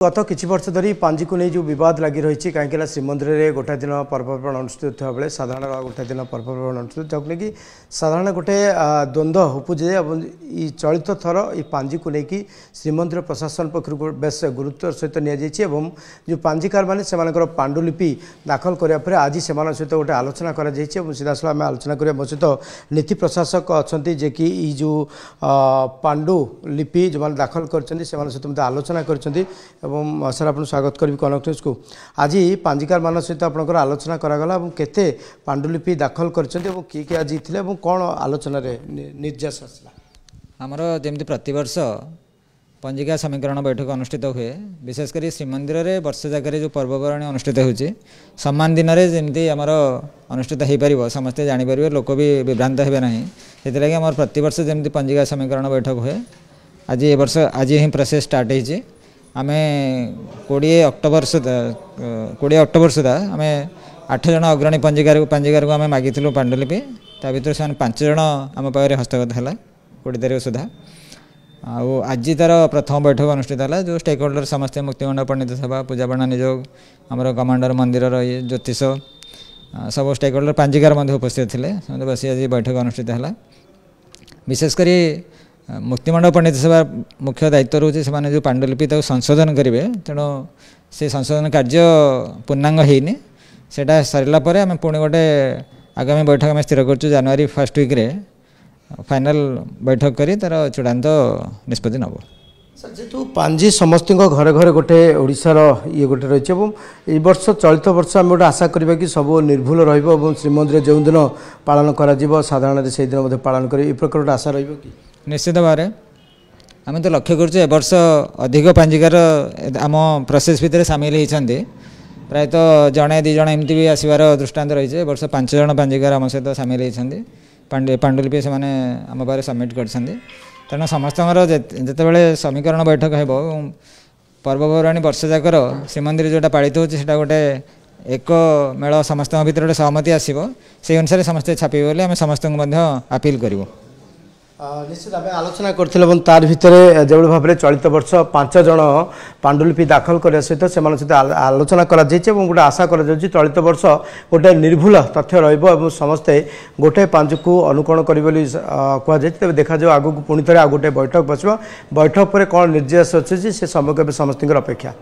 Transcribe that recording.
गत किछि वर्ष धरी पांजी को नहीं जो विवाद लगी रही कहीं श्रीमंदिर में गोटे दिन पर्वपर्वण अनुष्ठित होता बेले साधारण गोटे दिन पर्वपर्वण अनुष्ठित जहाँकि कि साधारण गोटे द्वंद्व उपजे चलित थर ये पांजी को लेकिन श्रीमंदिर प्रशासन पक्ष बेस गुरुत्व सहित नि जो पांजीकार मैंने से पांडुलिपि दाखल कराया आज से सहित गोटे आलोचना कर सीधासल आम आलोचना करा मो सहित नीति प्रशासक अच्छा जे कि जो पांडुलिपि जो मैंने दाखल कर सहित आलोचना कर सर आप स्वागत करी कनक न्यूज को। आज पांजीकार मान सहित आपंकर आलोचना करागला केते पांडुलिपि दाखल कर किए किए आज थे कौन आलोचन निर्देश आसला आमर जमी प्रतिवर्ष पंजिका समीकरण बैठक अनुष्ठित हुए विशेषकर श्रीमंदिर में वर्ष जगह जो पर्वपर्वाणी अनुष्ठित होती सम्मान दिन में जमी आमर अनुष्ठित हो पार समस्ते जापर लोक भी विभ्रांत हे ना से आम प्रतिवर्ष जमी पंजिका समीकरण बैठक हुए आज ये वर्ष आज ही प्रोसेस स्टार्ट होती आम 20 अक्टोबर सुधा आम 8 जन अग्रणी पंजिकार को आम मागिलु पांडुलिपि ता भर से 5 जन आम पाखे हस्तगत है 20 तारीख सुधा आज तार प्रथम बैठक अनुष्ठित है जो स्टेक होल्डर समस्त मुक्तिमंडप पंडित सभा पूजापणा निजोग आमर कमांडर मंदिर ये ज्योतिष सब स्टेक होल्डर पांजिकार उपस्थित थे बस आज बैठक अनुष्ठित है विशेषकर मुक्तिमंडप पंडित सभा मुख्य दायित्व रोचे से जो पांडुलिपि संशोधन करेंगे तेणु से संशोधन कार्य पूर्णांग होनी सेटा सरला आम पुणी गोटे आगामी बैठक आम स्थिर कर जनवरी 1st वीक फाइनल बैठक करी तार चूड़ांत निष्पत्ति नब सर जेतु पांजी समस्त घरे घरे गोटे ओडिशार ये गोटे रही वर्ष चलित वर्ष आम गोटे आशा करवा कि सब निर्भुल श्रीमंदिर जो दिन पालन कर साधारण से दिन पालन कर प्रकार गोटे आशा रही कि निश्चित भाव आम तो लक्ष्य करुँ ए वर्ष अधिक पांजिकार आम प्रोसेस भितर सामिल होती प्रायतः जड़े दि जन एमती भी आसबार दृष्टांत रही है वर्ष 5 जन पांजिकार आम सहित सामिल होती पांडुलिपि से आम पाखे सबमिट कर तेणु समस्त जितेबाला समीकरण बैठक हो पर्वपर्वाणी वर्ष जाकर श्रीमंदिर जोटा पालित होता गोटे एक मेल समस्त भर गोटे सहमति आसो से अनुसार समस्ते छापे बोले आम समस्त अपील करूँ निश्चित आम आलोचना करते तार भितर जो भाव में चलित वर्ष 5 जन पांडुलिपि दाखल करने सहित से आलोचना कर गोटे आशा कर चलित वर्ष गोटे निर्भुल तथ्य रमस्ते गोटे पांच को अनुकरण कर कहुए तेज देखा आगू पुणी थे आ गोटे बैठक बस बैठक पर कौन निर्देश अच्छे से समय समस्त अपेक्षा।